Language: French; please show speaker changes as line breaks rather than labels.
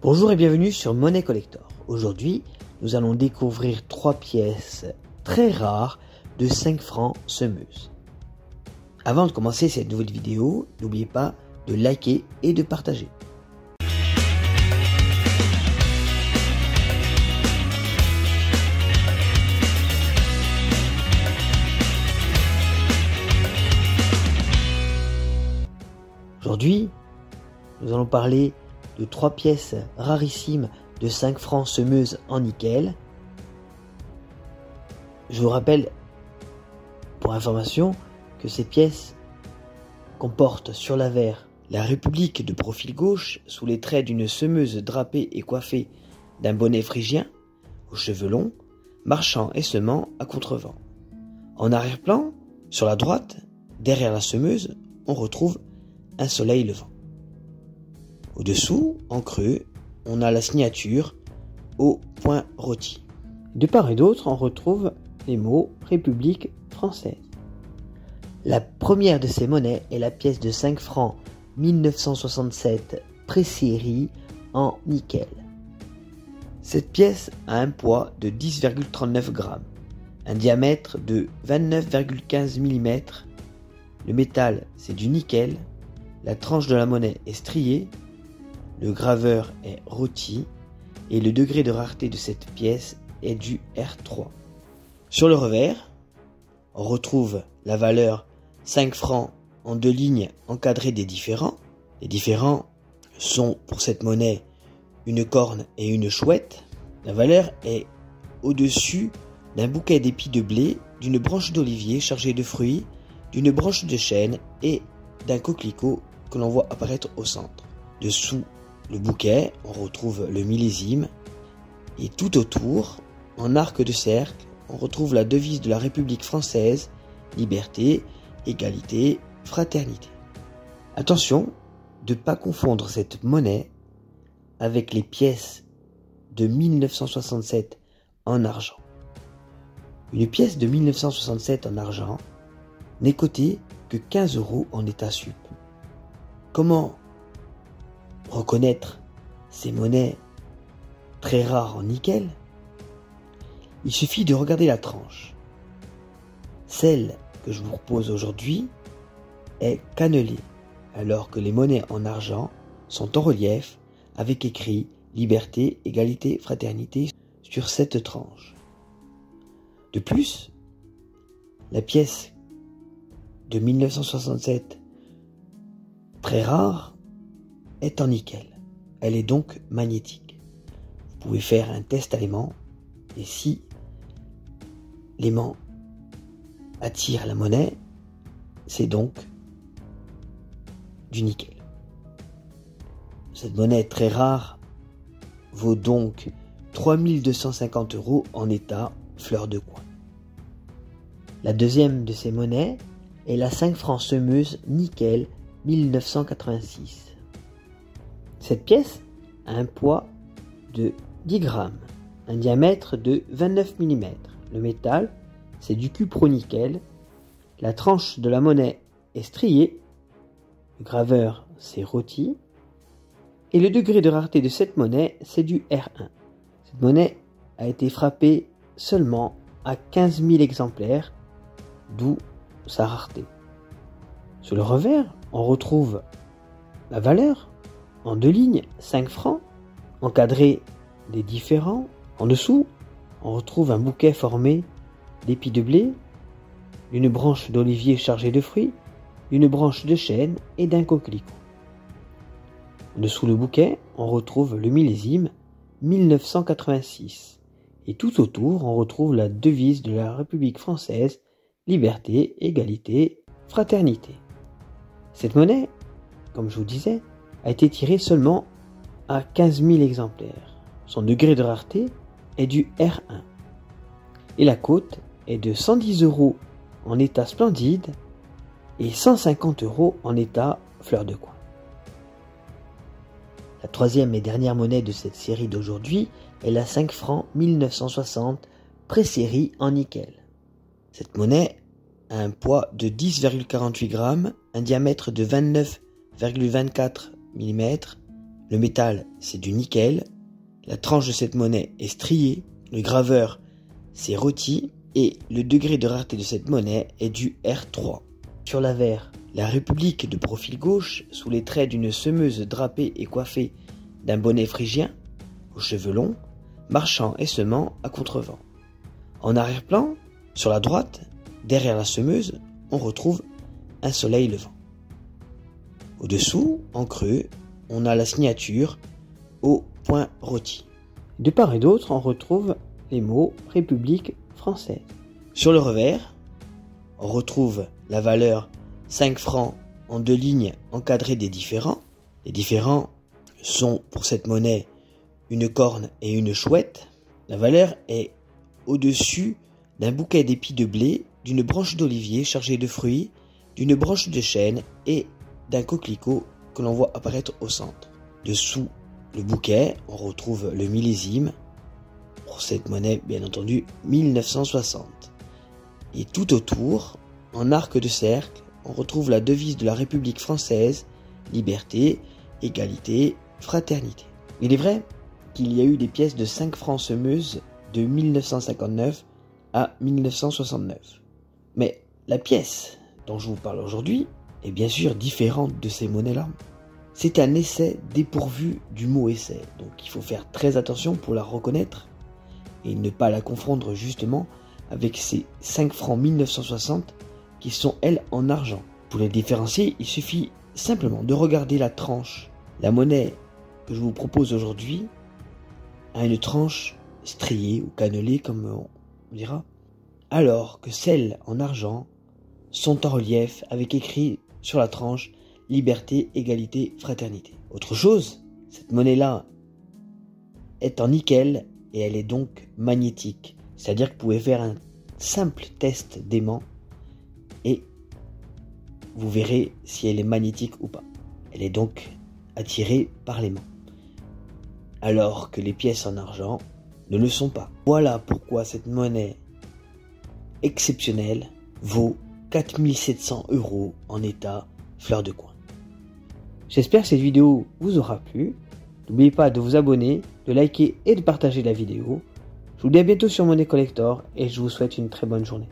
Bonjour et bienvenue sur Monnaie Collector. Aujourd'hui, nous allons découvrir 3 pièces très rares de 5 francs semeuses. Avant de commencer cette nouvelle vidéo, n'oubliez pas de liker et de partager. Aujourd'hui, nous allons parler de 3 pièces rarissimes de 5 francs semeuses en nickel. Je vous rappelle, pour information, que ces pièces comportent sur l'avers la République de profil gauche sous les traits d'une semeuse drapée et coiffée d'un bonnet phrygien aux cheveux longs, marchant et semant à contrevent. En arrière-plan, sur la droite, derrière la semeuse, on retrouve un soleil levant. Au-dessous, en creux, on a la signature au point rôti. De part et d'autre, on retrouve les mots République française. La première de ces monnaies est la pièce de 5 francs 1967 pré-série en nickel. Cette pièce a un poids de 10,39 grammes, un diamètre de 29,15 mm. Le métal, c'est du nickel. La tranche de la monnaie est striée. Le graveur est rôti et le degré de rareté de cette pièce est du R3. Sur le revers, on retrouve la valeur 5 francs en 2 lignes encadrées des différents. Les différents sont pour cette monnaie une corne et une chouette. La valeur est au-dessus d'un bouquet d'épis de blé, d'une branche d'olivier chargée de fruits, d'une branche de chêne et d'un coquelicot que l'on voit apparaître au centre. Dessous le bouquet, on retrouve le millésime et tout autour, en arc de cercle, on retrouve la devise de la République française, liberté, égalité, fraternité. Attention de ne pas confondre cette monnaie avec les pièces de 1967 en argent. Une pièce de 1967 en argent n'est cotée que 15 € en état sup. Comment reconnaître ces monnaies très rares en nickel? Il suffit de regarder la tranche. Celle que je vous propose aujourd'hui est cannelée, alors que les monnaies en argent sont en relief avec écrit liberté, égalité, fraternité sur cette tranche. De plus, la pièce de 1967 très rare est en nickel. Elle est donc magnétique. Vous pouvez faire un test à l'aimant et si l'aimant attire la monnaie, c'est donc du nickel. Cette monnaie très rare vaut donc 3250 € en état fleur de coin. La deuxième de ces monnaies est la 5 francs semeuse nickel 1986. Cette pièce a un poids de 10 grammes, un diamètre de 29 mm. Le métal, c'est du cupro-nickel. La tranche de la monnaie est striée. Le graveur, c'est rôti. Et le degré de rareté de cette monnaie, c'est du R1. Cette monnaie a été frappée seulement à 15 000 exemplaires, d'où sa rareté. Sur le revers, on retrouve la valeur en 2 lignes, 5 francs, encadré des différents. En dessous, on retrouve un bouquet formé d'épis de blé, d'une branche d'olivier chargée de fruits, d'une branche de chêne et d'un coquelicot. En dessous le bouquet, on retrouve le millésime 1986. Et tout autour, on retrouve la devise de la République française, liberté, égalité, fraternité. Cette monnaie, comme je vous disais, a été tirée seulement à 15 000 exemplaires. Son degré de rareté est du R1. Et la cote est de 110 € en état splendide et 150 € en état fleur de coin. La troisième et dernière monnaie de cette série d'aujourd'hui est la 5 francs 1960 pré-série en nickel. Cette monnaie a un poids de 10,48 grammes, un diamètre de 29,24 mm. Le métal, c'est du nickel. La tranche de cette monnaie est striée. Le graveur, c'est rôti. Et le degré de rareté de cette monnaie est du R3. Sur l'avers, la République de profil gauche, sous les traits d'une semeuse drapée et coiffée d'un bonnet phrygien, aux cheveux longs, marchant et semant à contrevent. En arrière-plan, sur la droite, derrière la semeuse, on retrouve un soleil levant. Au-dessous, en creux, on a la signature au point rôti. De part et d'autre, on retrouve les mots République française. Sur le revers, on retrouve la valeur 5 francs en 2 lignes encadrées des différents. Les différents sont pour cette monnaie une corne et une chouette. La valeur est au-dessus d'un bouquet d'épis de blé, d'une branche d'olivier chargée de fruits, d'une branche de chêne et d'un coquelicot que l'on voit apparaître au centre. Dessous le bouquet, on retrouve le millésime, pour cette monnaie bien entendu 1960. Et tout autour, en arc de cercle, on retrouve la devise de la République française, liberté, égalité, fraternité. Il est vrai qu'il y a eu des pièces de 5 francs semeuses de 1959 à 1969. Mais la pièce dont je vous parle aujourd'hui est bien sûr différente de ces monnaies-là. C'est un essai dépourvu du mot essai, donc il faut faire très attention pour la reconnaître et ne pas la confondre justement avec ces 5 francs 1960 qui sont elles en argent. Pour les différencier, il suffit simplement de regarder la tranche. La monnaie que je vous propose aujourd'hui a une tranche striée ou cannelée comme on dira, alors que celles en argent sont en relief avec écrit sur la tranche liberté, égalité, fraternité. Autre chose, cette monnaie-là est en nickel et elle est donc magnétique. C'est-à-dire que vous pouvez faire un simple test d'aimant et vous verrez si elle est magnétique ou pas. Elle est donc attirée par l'aimant. Alors que les pièces en argent ne le sont pas. Voilà pourquoi cette monnaie exceptionnelle vaut 4700 € en état fleur de coin. J'espère que cette vidéo vous aura plu. N'oubliez pas de vous abonner, de liker et de partager la vidéo. Je vous dis à bientôt sur Monnaie Collector et je vous souhaite une très bonne journée.